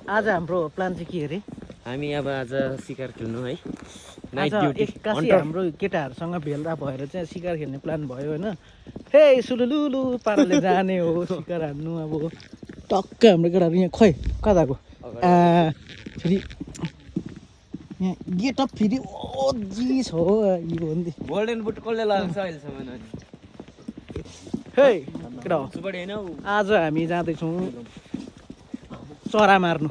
आज हाम्रो प्लान चाहिँ के अरे हामी अब आज शिकार खेल्नु है नाइट आज ड्युटी एक्कासी हाम्रो केटाहरूसँग भेला भएर चाहिँ शिकार खेल्ने प्लान भयो होइन हे सुलुलुलु पाराले जाने हो शिकार हान्नु अब टक्क हाम्रो केटाहरू यहाँ खै कता गयो फेरि यहाँ गेटअप फेरि ओजी छ हो यो हो नि गोल्डन बुट कसले लगाएको छ अहिलेसम्म हे केटा हो सुपड हैन आज हामी जाँदैछौँ चरा मार्नु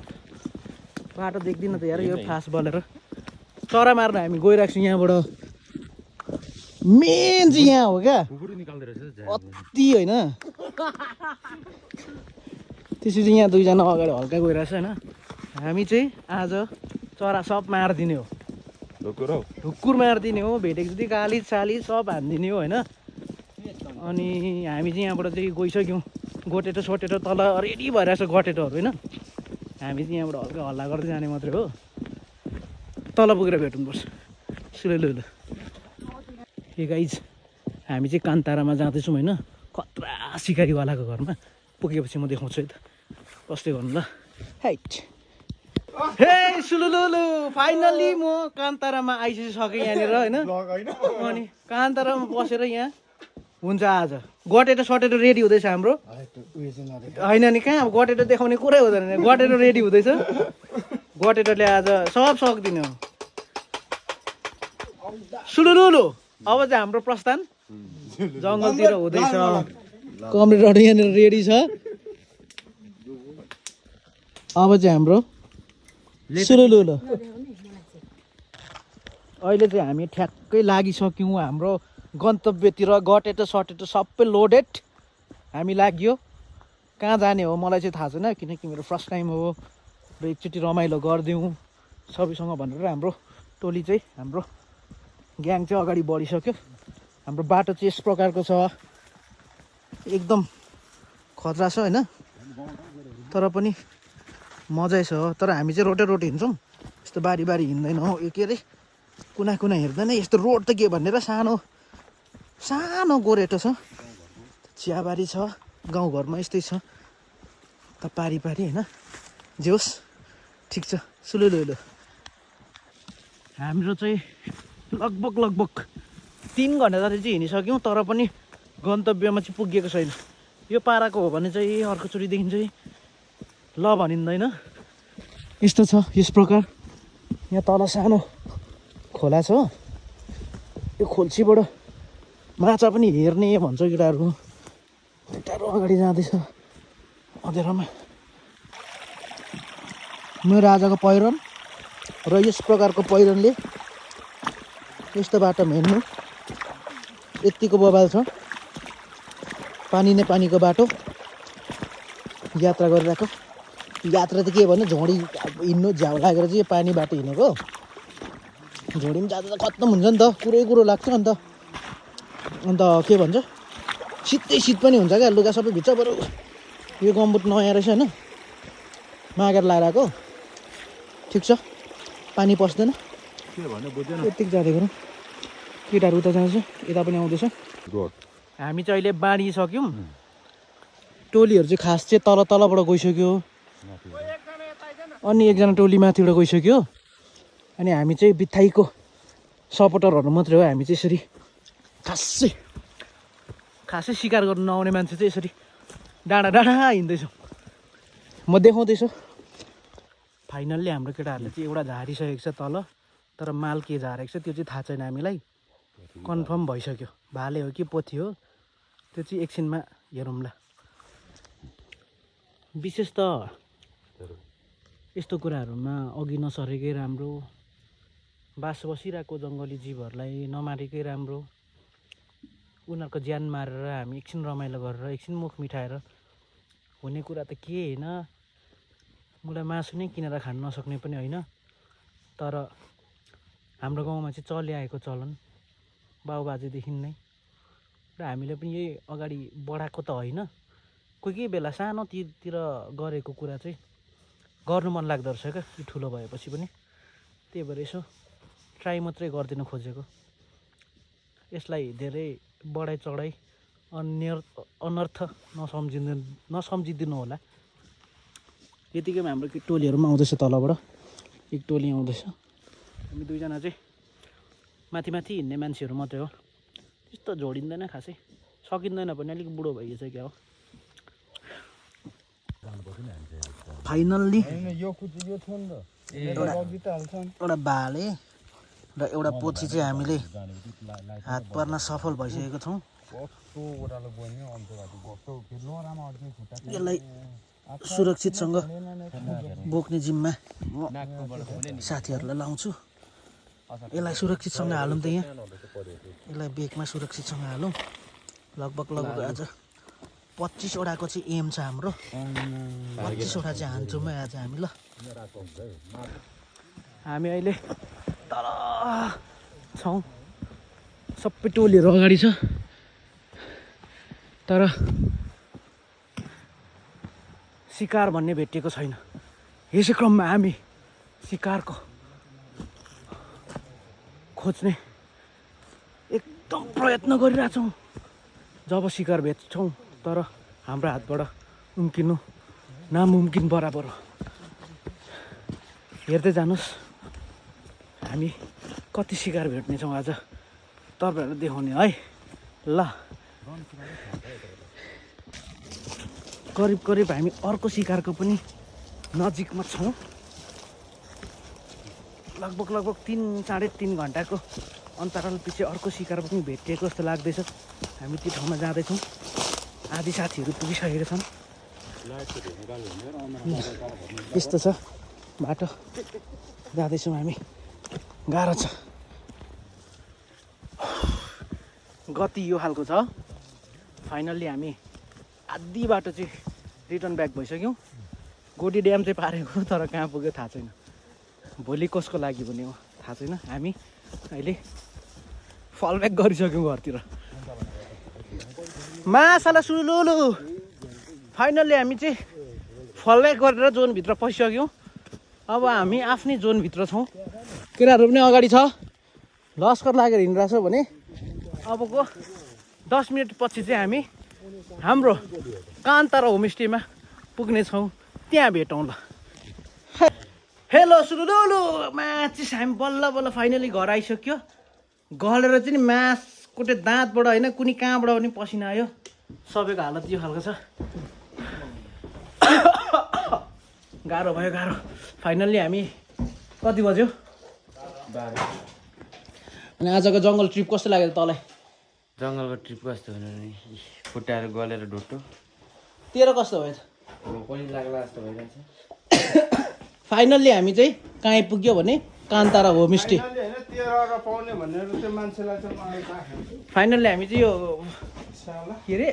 बाटो देख्दिनँ त यार यो फ्लास बलेर चरा मार्नु हामी गइरहेको छौँ यहाँबाट मेन चाहिँ यहाँ हो क्या अति होइन त्यसपछि यहाँ दुईजना अगाडि हल्का गइरहेछ होइन हामी चाहिँ आज चरा सब मारिदिने हो ढुक्कुर मारिदिने हो भेटेको जति गाली साली सब हानिदिने हो होइन अनि हामी चाहिँ यहाँबाट चाहिँ गइसक्यौँ गोटेटो सोटेटो तल रेडी भइरहेछ गटेटोहरू होइन हामी चाहिँ यहाँबाट हल्का हल्ला गर्दै जाने मात्रै हो तल पुगेर भेट्नुपर्छ सुलु ल ए गाइज हामी चाहिँ कान्तारामा जाँदैछौँ होइन खतरा सिकारीवालाको घरमा पुगेपछि म देखाउँछु है त कस्तै गर्नु ल हाइट हे सुलुलुलु फाइनल्ली म कान्तारामा आइसकेँ यहाँनिर होइन अनि कान्तारामा बसेर यहाँ हुन्छ आज गटेटो सटेटो रेडी हुँदैछ हाम्रो होइन नि कहाँ अब गटेटो देखाउने कुरै हुँदैन गटेटो रेडी हुँदैछ गटेटोले आज सब सक्दिने हो सुलुलुलु अब चाहिँ हाम्रो प्रस्थान जङ्गलतिर हुँदैछ कम्प्युटर यहाँनिर रेडी छ अब चाहिँ हाम्रो सुलुलुलु अहिले चाहिँ हामी ठ्याक्कै लागिसक्यौँ हाम्रो गन्तव्यतिर गटेटो सटेटो सबै लोडेड हामी लाग्यो कहाँ जाने हो मलाई चाहिँ थाहा छैन किनकि मेरो फर्स्ट टाइम हो र एकचोटि रमाइलो गरिदिउँ सबैसँग भनेर हाम्रो टोली चाहिँ हाम्रो ग्याङ चाहिँ अगाडि बढिसक्यो हाम्रो बाटो चाहिँ यस प्रकारको छ एकदम खतरा छ होइन तर पनि मजै छ तर हामी चाहिँ रोटे हिँड्छौँ यस्तो बारी बारी हिँड्दैनौँ यो के अरे कुना कुना हिँड्दैन यस्तो रोड त के भनेर सानो सानो गोरेटो छ चियाबारी छ गाउँघरमा यस्तै छ त पारी पारी होइन जे होस् ठिक छ सुलुलुलु हाम्रो चाहिँ लगभग 3 घन्टा जति चाहिँ हिँडिसक्यौँ तर पनि गन्तव्यमा चाहिँ पुगेको छैन यो पाराको हो भने चाहिँ अर्कोचोटिदेखि चाहिँ ल भनिँदैन यस्तो छ यस प्रकार यहाँ तल सानो खोला छ यो खोल्छीबाट माछा पनि हेर्ने भन्छ केटाहरू टाढो अगाडि जाँदैछ अँध्यारोमा मेरो आजको पहिरन र यस प्रकारको पहिरनले यस्तो बाटो हिँड्नु यत्तिको बबाल छ पानी नै पानीको बाटो यात्रा गरिरहेको यात्रा त के भन्नु झोडी हिँड्नु झ्याउ लागेर चाहिँ यो पानी बाटो हिँडेको झोडी पनि जाँदा त खत्तम हुन्छ नि त कुरो लाग्छ अन्त के भन्छ शीत पनि हुन्छ क्या लुगा सबै भित्र बरु यो गम्बुट नयाँ रहेछ होइन मागेर लाएर आएको ठिक छ पानी पस्दैन यतिको जाँदै गरौँ केटाहरू उता जान्छ यता पनि आउँदैछ हामी चाहिँ अहिले बाँडिसक्यौँ टोलीहरू चाहिँ खास चाहिँ तलबाट गइसक्यो अनि एकजना टोली माथिबाट गइसक्यो अनि हामी चाहिँ बित्थाइको सपोर्टरहरू मात्रै हो हामी चाहिँ यसरी खासै शिकार गर्नु नआउने मान्छे चाहिँ यसरी डाँडा हिँड्दैछौँ म देखाउँदैछु फाइनल्ली हाम्रो केटाहरूले चाहिँ एउटा झारिसकेको छ तल तर माल के झारेको छ त्यो चाहिँ थाहा छैन हामीलाई कन्फर्म भइसक्यो भाले हो कि पोथी हो त्यो चाहिँ एकछिनमा हेरौँला विशेष त यस्तो कुराहरूमा अघि नसरेकै राम्रो बास बसिरहेको जङ्गली जीवहरूलाई नमारेकै राम्रो उनीहरूको ज्यान मारेर हामी एकछिन रमाइलो गरेर एकछिन मुख मिठाएर हुने कुरा त के होइन मलाई मासु नै किनेर खान नसक्ने पनि होइन तर हाम्रो गाउँमा चाहिँ चलिआएको चलन बाबुबाजेदेखि नै र हामीले पनि यही अगाडि बढाएको त होइन कोही बेला सानोतिर गरेको कुरा चाहिँ गर्नु मन लाग्दो रहेछ क्या ठुलो भएपछि पनि त्यही भएर यसो ट्राई मात्रै गरिदिन खोजेको यसलाई धेरै बढाइ चढाइ अनर्थ नसम्झिदिनु होला यतिकैमा हाम्रो टोलीहरू पनि आउँदैछ तलबाट एक टोली आउँदैछ हामी दुईजना चाहिँ माथि माथि हिँड्ने मान्छेहरू मात्रै हो त्यस्तो जोडिँदैन खासै सकिँदैन पनि अलिक बुढो भइएछ क्या हो फाइनल्ली एउटा भाले र एउटा पोथी चाहिँ हामीले हात पर्न सफल भइसकेको छौँ यसलाई सुरक्षितसँग बोक्ने जिम्मा साथीहरूलाई लाउँछु यसलाई सुरक्षितसँग हालौँ त यहाँ यसलाई बेगमा सुरक्षितसँग हालौँ लगभग आज 25 वटाको चाहिँ एम छ हाम्रो 25 वटा चाहिँ हान्छौँ है आज हामी ल हामी अहिले तल छौँ सबै टोलीहरू अगाडि छ तर शिकार भन्ने भेटिएको छैन यसै क्रममा हामी शिकारको खोज्ने एकदम प्रयत्न गरिरहेछौँ जब शिकार भेट्छौँ तर हाम्रो हातबाट उम्किनु नामुम्किन बराबर हो हेर्दै जानुहोस् हामी कति शिकार भेट्नेछौँ आज तपाईँहरू देखाउने है ल करिब करिब हामी अर्को शिकारको पनि नजिकमा छौँ लगभग 3-3.5 घन्टाको अन्तराल पछि अर्को शिकार पनि भेटिएको जस्तो लाग्दैछ हामी त्यो ठाउँमा जाँदैछौँ आधी साथीहरू पुगिसकेका छन् यस्तो छ बाटो जाँदैछौँ हामी गाह्रो छ गति यो खालको छ फाइनल्ली हामी आधी बाटो चाहिँ रिटर्न ब्याक भइसक्यौँ गोटी ड्याम चाहिँ पारेको तर कहाँ पुग्यो थाहा छैन भोलि कसको लागि भने हो थाहा छैन हामी अहिले फल ब्याक गरिसक्यौँ घरतिर मासाला सुलुलु फाइनल्ली हामी चाहिँ फल ब्याक गरेर जोनभित्र पसिसक्यौँ अब हामी आफ्नै जोनभित्र छौँ केटाहरू पनि अगाडि छ लस्कर लागेर हिँडिरहेछ भने अबको 10 मिनट पछि चाहिँ हामी हाम्रो कान्तारा होमस्टेमा पुग्नेछौँ त्यहाँ भेटौँ ल हेलो सुरुलु माथि हामी बल्ल फाइनली घर आइसक्यो गलेर चाहिँ मासकोटे दाँतबाट होइन कुनै कहाँबाट पनि पसिना आयो सबैको हालत यो खालको छ गाह्रो भयो गाह्रो फाइनल्ली हामी कति बज्यो अनि आजको जङ्गल ट्रिप कस्तो लाग्यो तँलाई जङ्गलको ट्रिप कस्तो हुनु नि खुट्टाहरू गलेर ढुट्टो तेरो कस्तो भयो पनि लाग्ला जस्तो भइरहेछ फाइनल्ली हामी चाहिँ कहाँ आइपुग्यो भने कान्तारा होमस्टे फाइनल्ली हामी चाहिँ यो के अरे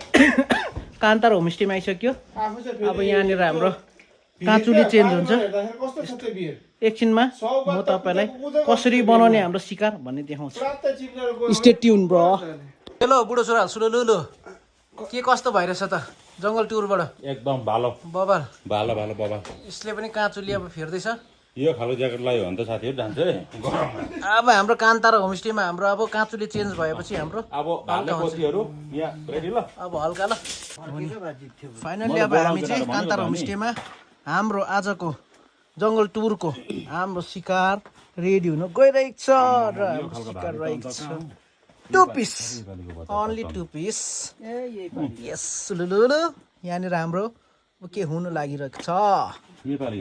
कान्तारा होमस्टेमा आइसक्यो अब यहाँनिर हाम्रो काँचुली चेन्ज हुन्छ एकछिनमा म तपाईँलाई कसरी बनाउने हाम्रो शिकार भन्ने देखाउँछु स्टे ट्युन ब्रो हेलो बुढो छोरा सुलुलु के कस्तो भइरहेछ त जङ्गल टुरबाट एकदम भालो बबाल भालो भालो बबा यसले पनि काँचुली अब फेर्दैछ यो खालको ज्याकेट लगायो भने त साथीहरू जान्छ है अब हाम्रो कान्तारा होमस्टेमा हाम्रो अब काँचुली चेन्ज भएपछि हाम्रो अब भाले पोथीहरू यहाँ रेडी ल अब हल्का ल फाइनल्ली अब हामी चाहिँ कान्तारा होमस्टेमा हाम्रो आजको जङ्गल टुरको हाम्रो शिकार रेडी हुन गइरहेको छ र हाम्रो शिकार रहेको छ 2 पिस ओन्ली 2 पिस यस सुलुलु यहाँनिर हाम्रो के हुनु लागिरहेको छ नेपाली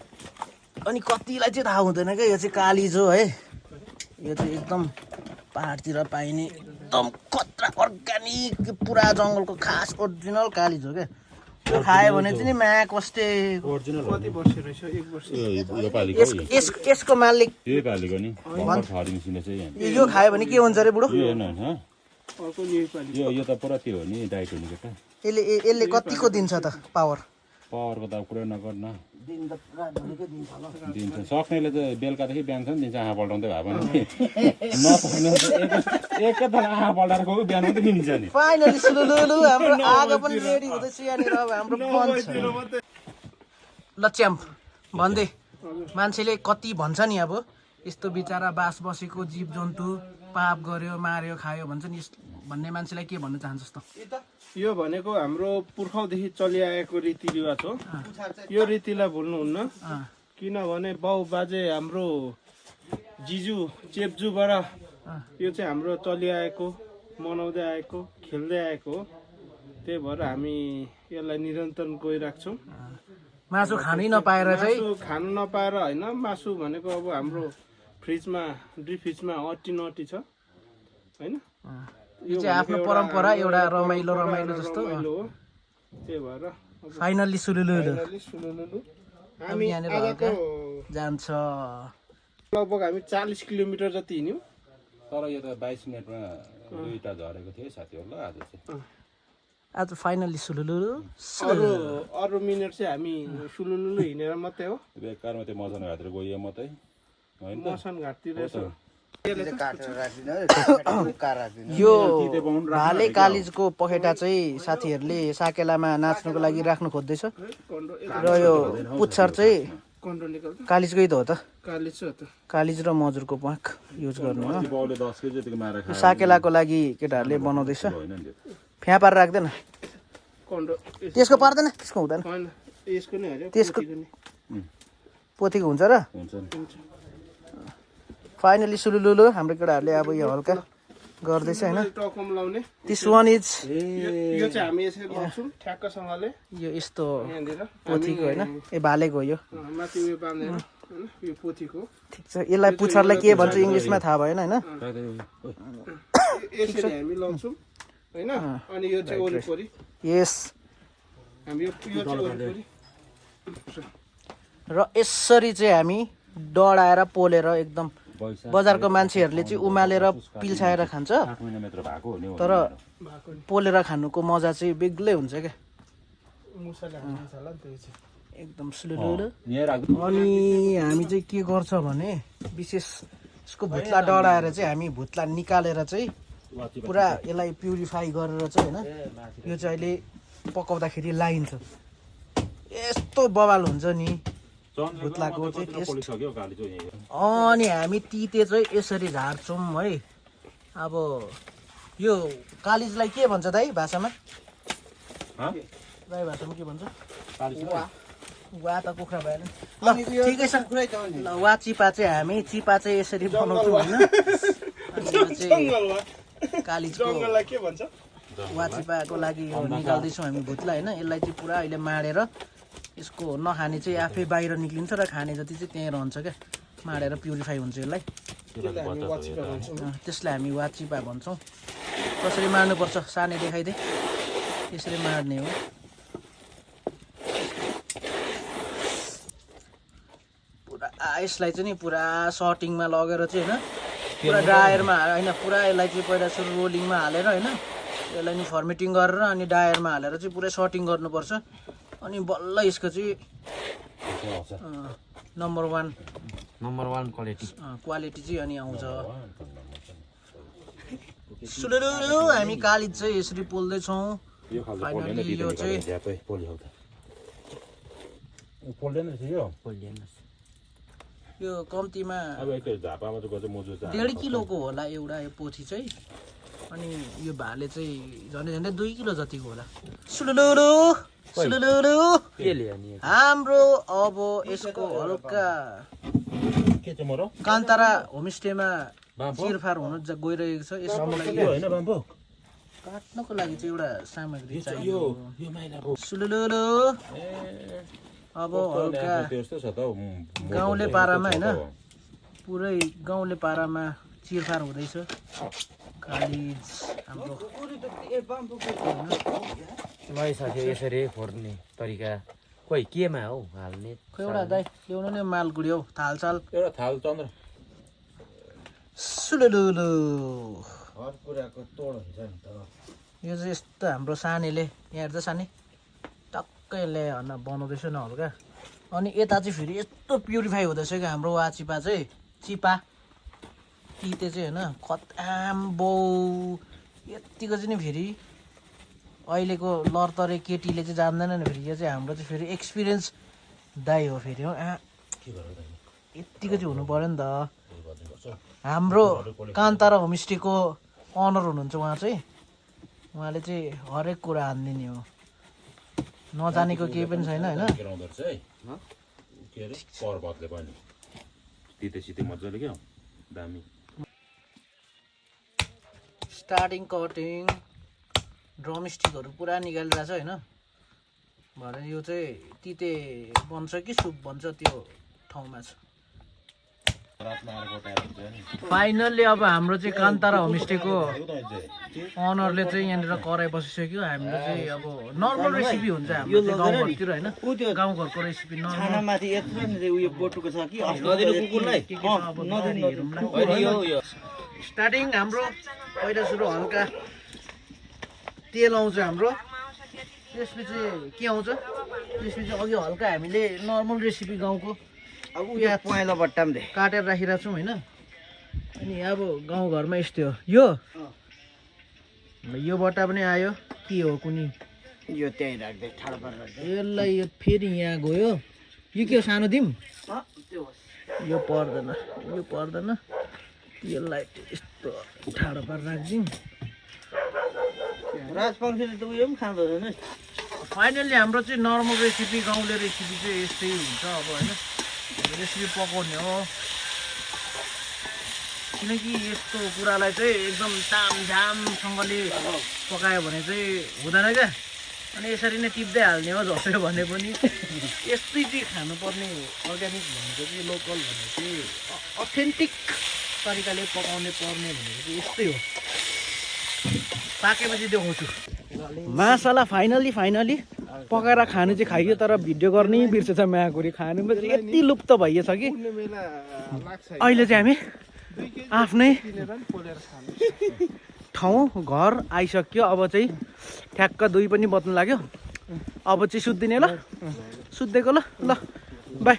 अनि कतिलाई चाहिँ थाहा हुँदैन क्या यो चाहिँ कालिजो है यो चाहिँ एकदम पहाडतिर पाइने एकदम खतरा अर्ग्यानिक पुरा जङ्गलको खास ओरिजिनल कालिजो क्या त्यो खायो भने चाहिँ नि म्याक कस्ते कति वर्ष रहेछ 1 वर्ष यसको मालिक यो पालीको नि फर्मिङ सिने चाहिँ यो खायो भने के हुन्छ रे बुढो यो हेर्नु यो त पुरा त्यो हो नि डाइट हुने केटा यसले कतिको दिन्छ त पावरको त कुरा नगर्न दिन्छ सक्नेले त बेलुकादेखि बिहानसम्म दिन्छ आँखा पल्टाउँदै भए पनि नसक्ने एकैताल आँखा पल्टाएर गएको बिहान मात्रै दिन्छ नि फाइनली सुलुलु हाम्रो आगो पनि रेडी हुँदैछ यहाँनिर अब हाम्रो पञ्च ल च्याम्प भन्दै मान्छेले कति भन्छ नि अब यस्तो बिचरा बास बसेको जीव जन्तु पाप गर्यो मार्यो खायो भन्छ नि भन्ने मान्छेलाई के भन्न चाहन्छस् त? यो भनेको हाम्रो पुर्खौँदेखि चलिआएको रीतिरिवाज हो। यो रीतिलाई भुल्नुहुन्न, किनभने बाउ बाजे हाम्रो जिजु चेप्जुबाट यो चाहिँ हाम्रो चलिआएको, मनाउँदै आएको, खेल्दै आएको हो। त्यही भएर हामी यसलाई निरन्तर गइरहेको छौँ। मासु खानै नपाएर चाहिँ मासु खानु नपाएर होइन, मासु भनेको अब हाम्रो फ्रिजमा डिप फ्रिजमा अट्टी छ होइन। यो चाहिँ आफ्नो परम्परा, एउटा रमाइलो जस्तो। हो त्यही भएर फाइनल्ली सुलुलुलु हामी यहाँनिर आजको जान्छ। लगभग हामी 40 किलोमिटर जति हिँड्यौँ। तर यो त 22 मिनटमा 2टा झरेको थियो साथीहरूलाई आज चाहिँ। आज फाइनल्ली सुलुलुलु। अरू मिनट चाहिँ हामी सुलुलुलु हिँडेर मात्रै हो। बेकारमा त्यो मसन घाटतिर गइयो मात्रै होइन त। मसन घाटतिर यसो यो भाले कालिजको पखेटा चाहिँ साथीहरूले साकेलामा नाच्नुको लागि राख्नु खोज्दैछ र यो पुच्छर चाहिँ कन्ट्रोल निकाल्छ। कालिजकै त हो त। कालिज हो त। कालिज र मजुरको प्वाख युज गर्नु हो। बाउले 10 केजी जतिको मारा खायो साकेलाको लागि केटाहरूले बनाउँदैछ। होइन नि त्यो। फ्या पारेर राख्दैन, कन्ट्रोल त्यसको पर्दैन, त्यसको हुँदैन। होइन यसको नै हो, त्यसको पोथीको हुन्छ र। हुन्छ नि। फाइनली सुलुलुलु हाम्रो केटाहरूले अब यो हल्का गर्दैछ होइन। टकम लाउने दिस वान इज यो चाहिँ हामी यसरी लाउँछौँ ठ्याक्कसँगले यो यस्तो यहाँनिर पोथीको होइन, ए भालेको हो यो। माथि उयो बाँधेर होइन, यो पोथीको ठिक छ। यसलाई पुच्छरलाई के भन्छ इङ्ग्लिसमा थाहा भएन होइन। यसरी हामी लाउँछौँ होइन। अनि यो चाहिँ वरिपरि यस हामी यो चाहिँ वरिपरि र यसरी चाहिँ हामी डढाएर पोलेर एकदम बजारको मान्छेहरूले चाहिँ उमालेर पिल्छाएर खान्छ, 8 मिलिमिटर भएको हो नि। तर पोलेर खानुको मजा चाहिँ बेग्लै हुन्छ क्या, मुसाले हालिदिन्छ होला नि त्यो चाहिँ। एकदम सुलुलुलु। यहाँ राख्नु। अनि हामी चाहिँ के गर्छ भने विशेष यसको भुत्ला डढाएर चाहिँ हामी भुत्ला निकालेर चाहिँ पुरा यसलाई प्युरिफाई गरेर चाहिँ होइन, यो चाहिँ अहिले पकाउँदाखेरि लाइन्छ। यस्तो बवाल हुन्छ नि भुत्लाको चाहिँ टेस्ट। पोलिसक्यो काली चाहिँ यही। अनि हामी तिते चाहिँ यसरी झार्छौँ है। अब यो कालिजलाई के भन्छ दाइ भाषामा? राई भाषामा के भन्छ? वा त कुखुरा भएन। ल ठिकै छ। ल वा चिपा चाहिँ हामी चिपा चाहिँ यसरी बनाउँछौँ होइन। कालिजको जङ्गललाई के भन्छ? वा चिपाको लागि यो निकाल्दैछौँ हामी भुत्ला होइन। यसलाई चाहिँ पुरा अहिले माडेर यसको नखाने चाहिँ आफै बाहिर निक्लिन्छ र खाने जति चाहिँ त्यहीँ रहन्छ क्या, माडेर प्युरिफाई हुन्छ यसलाई। त्यसलाई हामी वाचिपा भन्छौँ। कसरी मार्नुपर्छ सानै देखाइदे। यसरी मार्ने हो। पुरा यसलाई चाहिँ नि पुरा सर्टिङमा लगेर चाहिँ होइन, पुरा ड्रायरमा होइन, पुरा यसलाई चाहिँ पहिला सुरु रोलिङमा हालेर होइन, यसलाई नि फर्मेटिङ गरेर अनि ड्रायरमा हालेर चाहिँ पुरै सर्टिङ गर्नुपर्छ। अनि बल्ल यसको चाहिँ नम्बर 1 क्वालिटी चाहिँ अनि आउँछ। सुलुलुलु हामी कालिज चाहिँ यसरी पोल्दैछौँ। फाइनली यो चाहिँ यो कम्तीमा 1.5 किलोको होला एउटा यो पोथी चाहिँ। अनि यो भाले चाहिँ झन्डै 2 किलो जतिको होला। सुलुलुलु सुलुलुलु हाम्रो अब यसको हल्का कान्तारा होमस्टेमा चिरफार हुन गइरहेको छ। यसको लागि काट्नको लागि चाहिँ एउटा सामग्री चाहियो। सुलुलुलु अब हल्का गाउँले पारामा होइन, पुरै गाउँले पारामा चिरफार हुँदैछ कालिज हाम्रो। लगाइसक्यो यसरी फोर्ने तरिका खोइ केमा हौ हाल्ने? खोइ एउटा दाइ ल्याउनु नै मालगुडी हौ, थालसाल एउटा थाल चन्द्र। सुलुलुलु हर कुराको तोड हुन्छ नि त। यो चाहिँ यस्तो हाम्रो सानेले यहाँ हेर्दा सानै टक्कै ल्याएर बनाउँदैछ न हल्का। अनि यता चाहिँ फेरि यस्तो प्युरिफाई हुँदैछ क्या हाम्रो वाचिपा चाहिँ, चिपा तिते चाहिँ होइन खत्ताम बौ यत्तिको चाहिँ नि फेरि अहिलेको लरतरे केटीले चाहिँ जान्दैन नि फेरि। यो चाहिँ हाम्रो चाहिँ फेरि एक्सपिरियन्स दाइ हो फेरि हो। यत्तिको चाहिँ हुनु पऱ्यो नि त। हाम्रो कान्तारा होमस्टेको अनर हुनुहुन्छ उहाँ चाहिँ। उहाँले चाहिँ हरेक कुरा हानिदिने हो नजानेको केही पनि छैन होइन गिराउँदो रहेछ है के अरे पर्वतले पनि तिते सिते मजाले क्या दामी स्टार्टिङ कटिङ ड्रमस्टिकहरू पुरा निकालिरहेछ होइन भरे यो चाहिँ तिते बन्छ कि सुप बन्छ त्यो ठाउँमा छ फाइनल्ली अब हाम्रो चाहिँ कान्तारा होमस्टेको अनरले चाहिँ यहाँनिर कराई बसिसक्यो हाम्रो चाहिँ अब नर्मल रेसिपी हुन्छ हाम्रो चाहिँ गाउँघरतिर होइन गाउँघरको रेसिपी नर्मल स्टार्टिङ हाम्रो पहिला सुरु हल्का तेल आउँछ हाम्रो त्यसपछि के आउँछ त्यसपछि अघि हल्का हामीले नर्मल रेसिपी गाउँको प्याज पहेँलो बट्टामा काटेर राखिरहेको छौँ होइन अनि अब गाउँघरमा यस्तै हो यो बट्टा पनि आयो के हो कुनै यो त्यहीँ राख्दै ठाडो पारेर यसलाई यो फेरि यहाँ गयो यो के हो सानो दिम यो पर्दैन यसलाई यस्तो ठाडो पारेर राखिदिउँ राजवंशले त उयो पनि खाँदो रहेछ फाइनल्ली हाम्रो चाहिँ नर्मल रेसिपी गाउँले रेसिपी चाहिँ यस्तै हुन्छ अब होइन रेसिपी पकाउने हो किनकि यस्तो कुरालाई चाहिँ एकदम तामझामसँगले पकायो भने चाहिँ हुँदैन क्या अनि यसरी नै टिप्दै हाल्ने हो झस्यो भने पनि यस्तै चाहिँ खानुपर्ने अर्ग्यानिक भनेको चाहिँ लोकल भनेको चाहिँ अथेन्टिक तरिकाले पकाउने पर्ने भनेको चाहिँ यस्तै हो पाकेपछि देखाउँछु मासला फाइनली पकाएर खानु चाहिँ खाइयो तर भिडियो गर्नै बिर्सेछ माकुरी खानुमा चाहिँ यति लुप्त भइएछ कि अहिले चाहिँ हामी आफ्नै ठाउँ घर आइसक्यो अब चाहिँ ठ्याक्क 2 पनि बज्नु लाग्यो अब चाहिँ सुत्दिने ल सुत्देको ल बाई